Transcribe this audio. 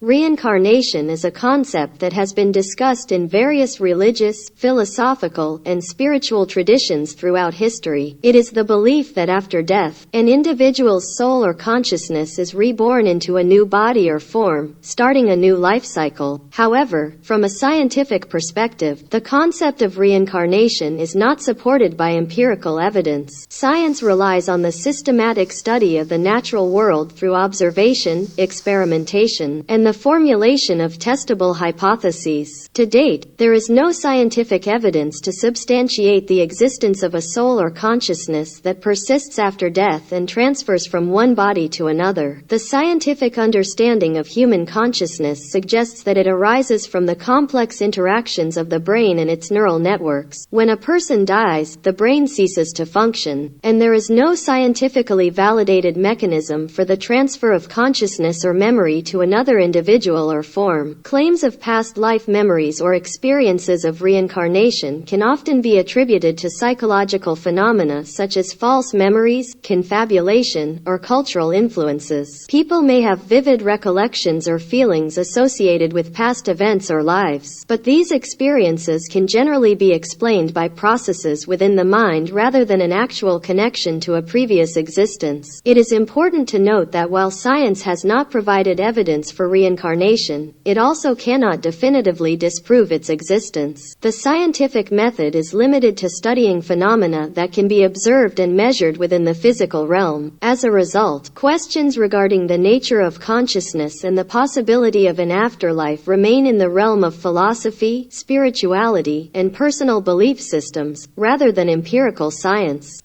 Reincarnation is a concept that has been discussed in various religious, philosophical, and spiritual traditions throughout history. It is the belief that after death, an individual's soul or consciousness is reborn into a new body or form, starting a new life cycle. However, from a scientific perspective, the concept of reincarnation is not supported by empirical evidence. Science relies on the systematic study of the natural world through observation, experimentation, and the formulation of testable hypotheses. To date, there is no scientific evidence to substantiate the existence of a soul or consciousness that persists after death and transfers from one body to another. The scientific understanding of human consciousness suggests that it arises from the complex interactions of the brain and its neural networks. When a person dies, the brain ceases to function, and there is no scientifically validated mechanism for the transfer of consciousness or memory to another individual or form. Claims of past life memories or experiences of reincarnation can often be attributed to psychological phenomena such as false memories, confabulation, or cultural influences. People may have vivid recollections or feelings associated with past events or lives, but these experiences can generally be explained by processes within the mind rather than an actual connection to a previous existence. It is important to note that while science has not provided evidence for reincarnation, it also cannot definitively disprove its existence. The scientific method is limited to studying phenomena that can be observed and measured within the physical realm. As a result, questions regarding the nature of consciousness and the possibility of an afterlife remain in the realm of philosophy, spirituality, and personal belief systems, rather than empirical science.